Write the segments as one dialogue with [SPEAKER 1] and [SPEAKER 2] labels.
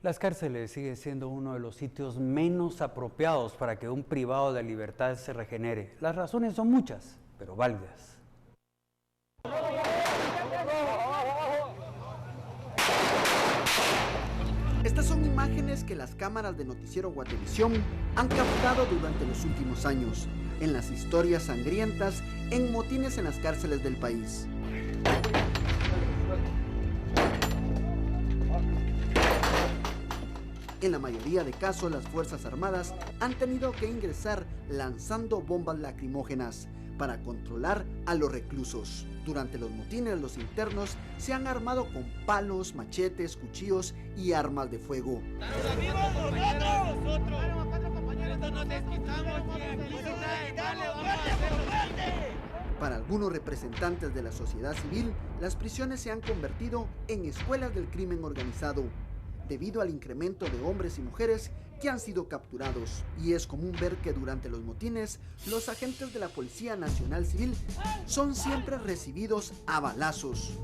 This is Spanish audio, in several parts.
[SPEAKER 1] Las cárceles siguen siendo uno de los sitios menos apropiados para que un privado de libertad se regenere. Las razones son muchas, pero válidas.
[SPEAKER 2] Estas son imágenes que las cámaras de Noticiero Guatevisión han captado durante los últimos años, en las historias sangrientas, en motines en las cárceles del país. En la mayoría de casos, las Fuerzas Armadas han tenido que ingresar lanzando bombas lacrimógenas para controlar a los reclusos. Durante los motines, los internos se han armado con palos, machetes, cuchillos y armas de fuego. Para algunos representantes de la sociedad civil, las prisiones se han convertido en escuelas del crimen organizado, debido al incremento de hombres y mujeres que han sido capturados. Y es común ver que durante los motines, los agentes de la Policía Nacional Civil son siempre recibidos a balazos.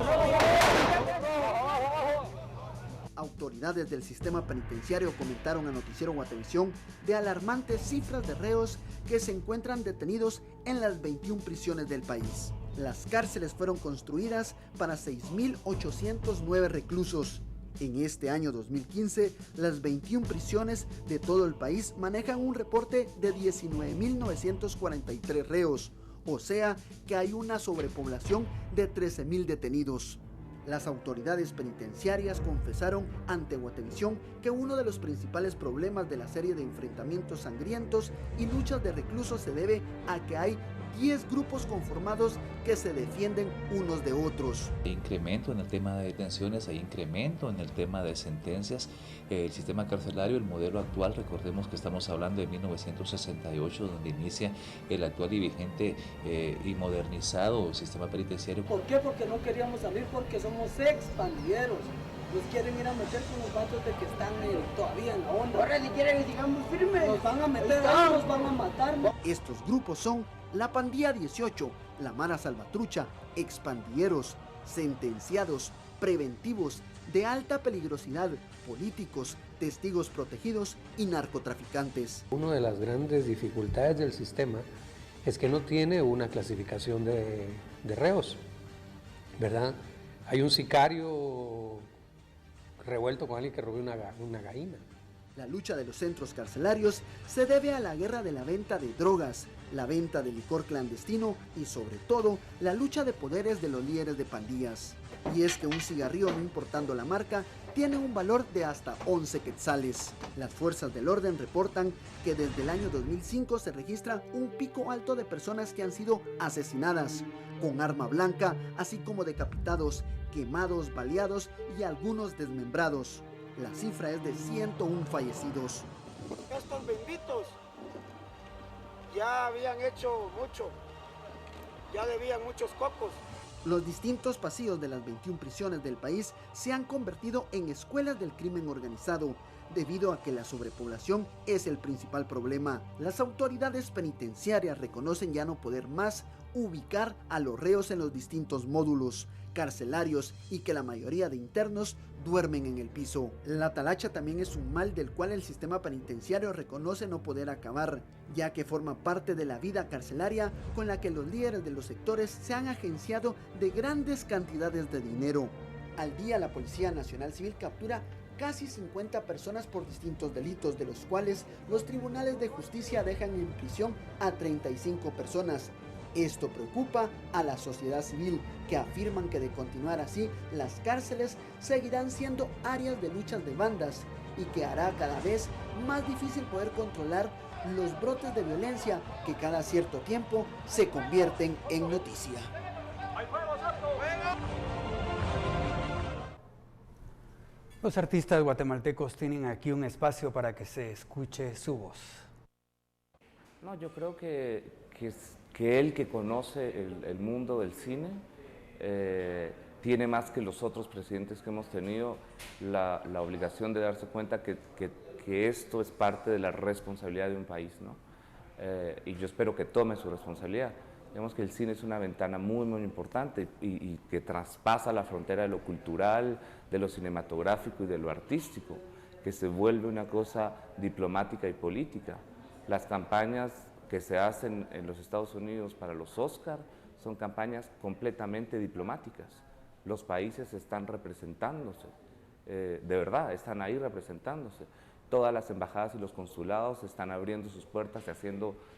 [SPEAKER 2] Autoridades del sistema penitenciario comentaron a Noticiero Guatevisión de alarmantes cifras de reos que se encuentran detenidos en las 21 prisiones del país. Las cárceles fueron construidas para 6.809 reclusos. En este año 2015, las 21 prisiones de todo el país manejan un reporte de 19.943 reos, o sea que hay una sobrepoblación de 13.000 detenidos. Las autoridades penitenciarias confesaron ante Guatevisión que uno de los principales problemas de la serie de enfrentamientos sangrientos y luchas de reclusos se debe a que hay 10 grupos conformados que se defienden unos de otros.
[SPEAKER 3] Hay incremento en el tema de detenciones, hay incremento en el tema de sentencias. El sistema carcelario, el modelo actual, recordemos que estamos hablando de 1968, donde inicia el actual y vigente y modernizado sistema penitenciario.
[SPEAKER 4] ¿Por qué? Porque no queríamos salir, porque somos expandilleros. Nos quieren ir a meter con los vatos de que están todavía en la onda. Ahora ni quieren que sigamos firmes. Nos van a meter, nos van a matar.
[SPEAKER 2] Estos grupos son la Pandilla 18, la Mara Salvatrucha, expandilleros, sentenciados, preventivos, de alta peligrosidad, políticos, testigos protegidos y narcotraficantes.
[SPEAKER 5] Una de las grandes dificultades del sistema es que no tiene una clasificación de reos, ¿verdad? Hay un sicario revuelto con alguien que robó una gallina.
[SPEAKER 2] La lucha de los centros carcelarios se debe a la guerra de la venta de drogas, la venta de licor clandestino y sobre todo la lucha de poderes de los líderes de pandillas. Y es que un cigarrillo, no importando la marca, tiene un valor de hasta 11 quetzales. Las fuerzas del orden reportan que desde el año 2005 se registra un pico alto de personas que han sido asesinadas con arma blanca, así como decapitados, quemados, baleados y algunos desmembrados. La cifra es de 101 fallecidos.
[SPEAKER 6] Estos benditos ya habían hecho mucho, ya debían muchos cocos.
[SPEAKER 2] Los distintos pasillos de las 21 prisiones del país se han convertido en escuelas del crimen organizado, debido a que la sobrepoblación es el principal problema. Las autoridades penitenciarias reconocen ya no poder más ubicar a los reos en los distintos módulos carcelarios y que la mayoría de internos duermen en el piso. La talacha también es un mal del cual el sistema penitenciario reconoce no poder acabar, ya que forma parte de la vida carcelaria con la que los líderes de los sectores se han agenciado de grandes cantidades de dinero. Al día, la Policía Nacional Civil captura casi 50 personas por distintos delitos, de los cuales los tribunales de justicia dejan en prisión a 35 personas. Esto preocupa a la sociedad civil, que afirman que de continuar así, las cárceles seguirán siendo áreas de luchas de bandas y que hará cada vez más difícil poder controlar los brotes de violencia que cada cierto tiempo se convierten en noticia.
[SPEAKER 1] Los artistas guatemaltecos tienen aquí un espacio para que se escuche su voz.
[SPEAKER 7] No, yo creo que él, que conoce el mundo del cine, tiene más que los otros presidentes que hemos tenido la obligación de darse cuenta que esto es parte de la responsabilidad de un país, ¿no? Y yo espero que tome su responsabilidad. Digamos que el cine es una ventana muy, muy importante y que traspasa la frontera de lo cultural, de lo cinematográfico y de lo artístico, que se vuelve una cosa diplomática y política. Las campañas que se hacen en los Estados Unidos para los Oscar son campañas completamente diplomáticas. Los países están representándose, de verdad, están ahí representándose. Todas las embajadas y los consulados están abriendo sus puertas y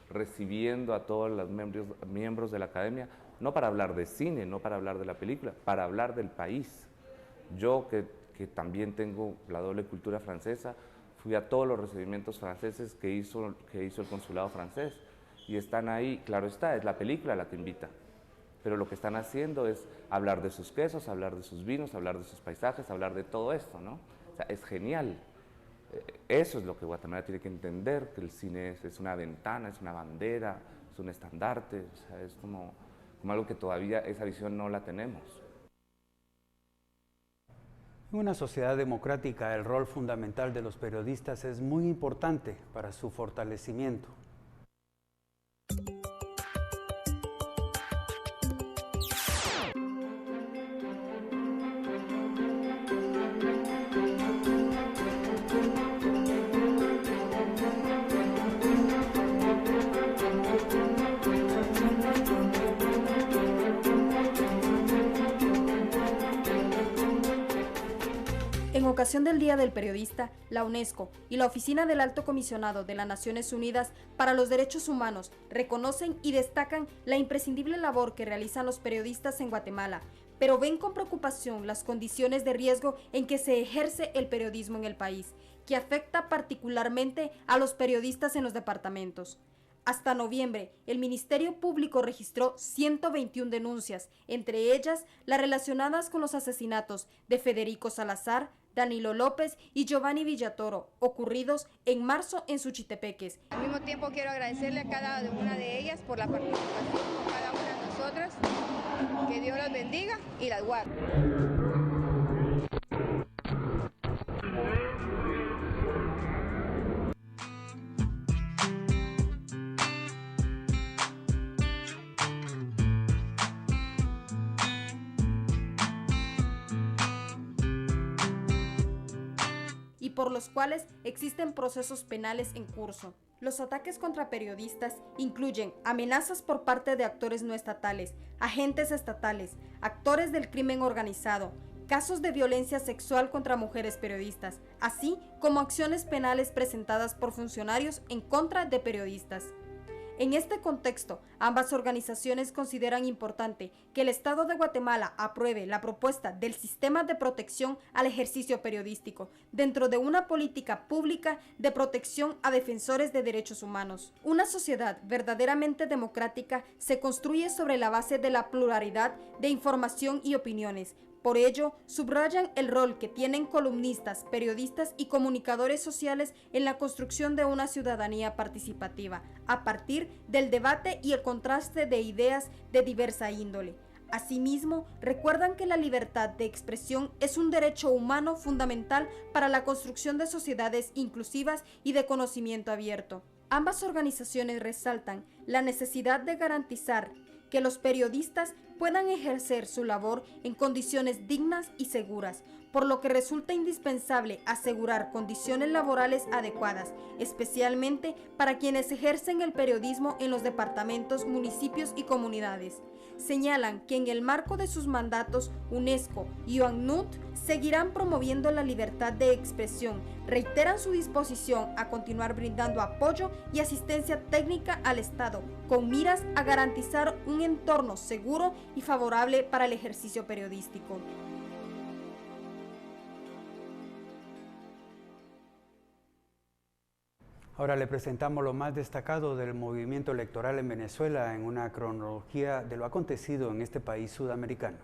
[SPEAKER 7] recibiendo a todos los miembros de la academia, no para hablar de cine, no para hablar de la película, para hablar del país. Yo, que también tengo la doble cultura francesa, fui a todos los recibimientos franceses que hizo el consulado francés, y están ahí, claro está, es la película la que invita, pero lo que están haciendo es hablar de sus quesos, hablar de sus vinos, hablar de sus paisajes, hablar de todo esto, ¿no? O sea, es genial. Eso es lo que Guatemala tiene que entender, que el cine es una ventana, es una bandera, es un estandarte, o sea, es como algo que todavía esa visión no la tenemos.
[SPEAKER 1] En una sociedad democrática, el rol fundamental de los periodistas es muy importante para su fortalecimiento.
[SPEAKER 8] En ocasión del Día del Periodista, la UNESCO y la Oficina del Alto Comisionado de las Naciones Unidas para los Derechos Humanos reconocen y destacan la imprescindible labor que realizan los periodistas en Guatemala, pero ven con preocupación las condiciones de riesgo en que se ejerce el periodismo en el país, que afecta particularmente a los periodistas en los departamentos. Hasta noviembre, el Ministerio Público registró 121 denuncias, entre ellas las relacionadas con los asesinatos de Federico Salazar, Danilo López y Giovanni Villatoro, ocurridos en marzo en Suchitepeques.
[SPEAKER 9] Al mismo tiempo quiero agradecerle a cada una de ellas por la participación, a cada una de nosotras, que Dios las bendiga y las guarde.
[SPEAKER 8] Por los cuales existen procesos penales en curso. Los ataques contra periodistas incluyen amenazas por parte de actores no estatales, agentes estatales, actores del crimen organizado, casos de violencia sexual contra mujeres periodistas, así como acciones penales presentadas por funcionarios en contra de periodistas. En este contexto, ambas organizaciones consideran importante que el Estado de Guatemala apruebe la propuesta del sistema de protección al ejercicio periodístico dentro de una política pública de protección a defensores de derechos humanos. Una sociedad verdaderamente democrática se construye sobre la base de la pluralidad de información y opiniones. Por ello, subrayan el rol que tienen columnistas, periodistas y comunicadores sociales en la construcción de una ciudadanía participativa, a partir del debate y el contraste de ideas de diversa índole. Asimismo, recuerdan que la libertad de expresión es un derecho humano fundamental para la construcción de sociedades inclusivas y de conocimiento abierto. Ambas organizaciones resaltan la necesidad de garantizar que los periodistas puedan ejercer su labor en condiciones dignas y seguras, por lo que resulta indispensable asegurar condiciones laborales adecuadas, especialmente para quienes ejercen el periodismo en los departamentos, municipios y comunidades. Señalan que en el marco de sus mandatos, UNESCO y OACNUR seguirán promoviendo la libertad de expresión, reiteran su disposición a continuar brindando apoyo y asistencia técnica al Estado, con miras a garantizar un entorno seguro y favorable para el ejercicio periodístico.
[SPEAKER 1] Ahora le presentamos lo más destacado del movimiento electoral en Venezuela en una cronología de lo acontecido en este país sudamericano.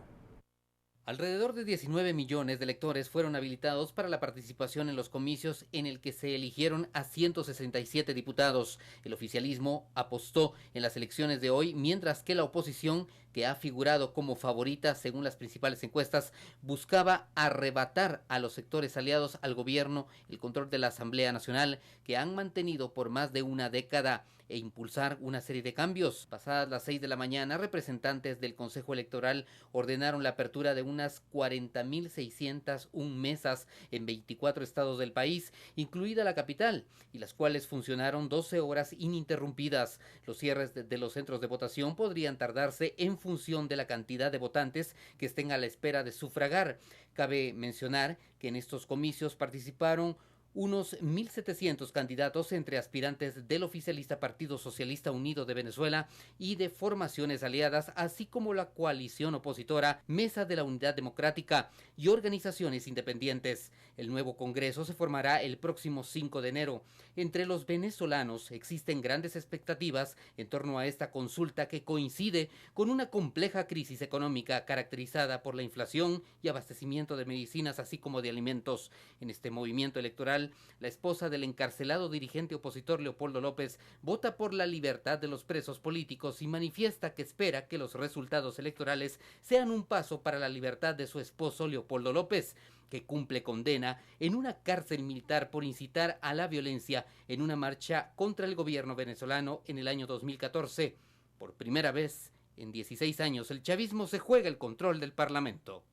[SPEAKER 10] Alrededor de 19 millones de electores fueron habilitados para la participación en los comicios en el que se eligieron a 167 diputados. El oficialismo apostó en las elecciones de hoy, mientras que la oposición, que que ha figurado como favorita según las principales encuestas, buscaba arrebatar a los sectores aliados al gobierno el control de la Asamblea Nacional, que han mantenido por más de una década, e impulsar una serie de cambios. Pasadas las 6 de la mañana, representantes del Consejo Electoral ordenaron la apertura de unas 40.601 mesas en 24 estados del país, incluida la capital, y las cuales funcionaron 12 horas ininterrumpidas. Los cierres de los centros de votación podrían tardarse en función de la cantidad de votantes que estén a la espera de sufragar. Cabe mencionar que en estos comicios participaron unos 1.700 candidatos entre aspirantes del oficialista Partido Socialista Unido de Venezuela y de formaciones aliadas, así como la coalición opositora Mesa de la Unidad Democrática y organizaciones independientes. El nuevo Congreso se formará el próximo 5 de enero. Entre los venezolanos existen grandes expectativas en torno a esta consulta, que coincide con una compleja crisis económica caracterizada por la inflación y abastecimiento de medicinas, así como de alimentos. En este movimiento electoral, la esposa del encarcelado dirigente opositor Leopoldo López vota por la libertad de los presos políticos y manifiesta que espera que los resultados electorales sean un paso para la libertad de su esposo Leopoldo López, que cumple condena en una cárcel militar por incitar a la violencia en una marcha contra el gobierno venezolano en el año 2014. Por primera vez en 16 años, el chavismo se juega el control del Parlamento.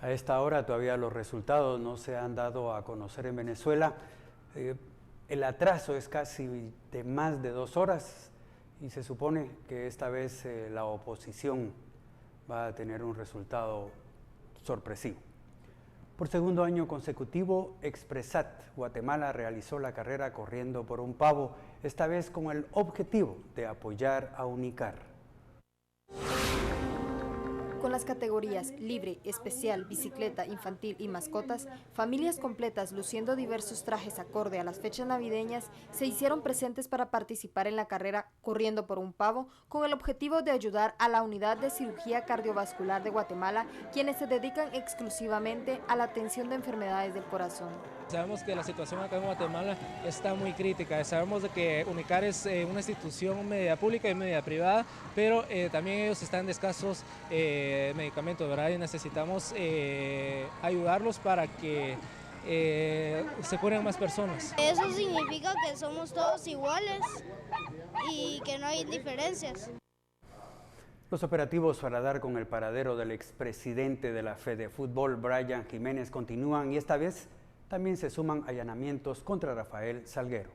[SPEAKER 1] A esta hora todavía los resultados no se han dado a conocer en Venezuela. El atraso es casi de más de 2 horas y se supone que esta vez la oposición va a tener un resultado sorpresivo. Por segundo año consecutivo, Expresat Guatemala realizó la carrera corriendo por un pavo, esta vez con el objetivo de apoyar a Unicar.
[SPEAKER 8] Con las categorías libre, especial, bicicleta, infantil y mascotas, familias completas luciendo diversos trajes acorde a las fechas navideñas se hicieron presentes para participar en la carrera Corriendo por un Pavo, con el objetivo de ayudar a la Unidad de Cirugía Cardiovascular de Guatemala, quienes se dedican exclusivamente a la atención de enfermedades del corazón.
[SPEAKER 11] Sabemos que la situación acá en Guatemala está muy crítica, sabemos de que Unicar es una institución media pública y media privada, pero también ellos están de escasos medicamentos, ¿verdad? Y necesitamos ayudarlos para que se curen más personas.
[SPEAKER 12] Eso significa que somos todos iguales y que no hay diferencias.
[SPEAKER 1] Los operativos para dar con el paradero del expresidente de la Fedefútbol, Brian Jiménez, continúan y esta vez también se suman allanamientos contra Rafael Salguero.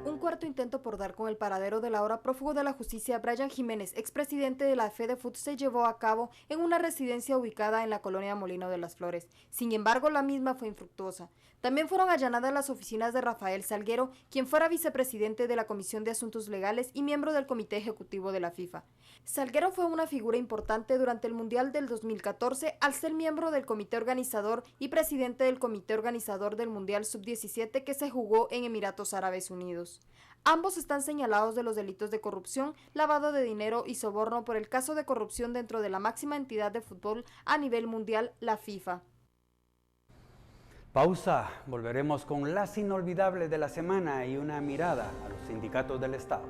[SPEAKER 8] Un cuarto intento por dar con el paradero del ahora prófugo de la justicia Brian Jiménez, expresidente de la Fedefut, se llevó a cabo en una residencia ubicada en la colonia Molino de las Flores. Sin embargo, la misma fue infructuosa. También fueron allanadas las oficinas de Rafael Salguero, quien fuera vicepresidente de la Comisión de Asuntos Legales y miembro del Comité Ejecutivo de la FIFA. Salguero fue una figura importante durante el Mundial del 2014 al ser miembro del comité organizador y presidente del comité organizador del Mundial Sub-17 que se jugó en Emiratos Árabes Unidos. Ambos están señalados de los delitos de corrupción, lavado de dinero y soborno por el caso de corrupción dentro de la máxima entidad de fútbol a nivel mundial, la FIFA.
[SPEAKER 1] Pausa, volveremos con las inolvidables de la semana y una mirada a los sindicatos del Estado.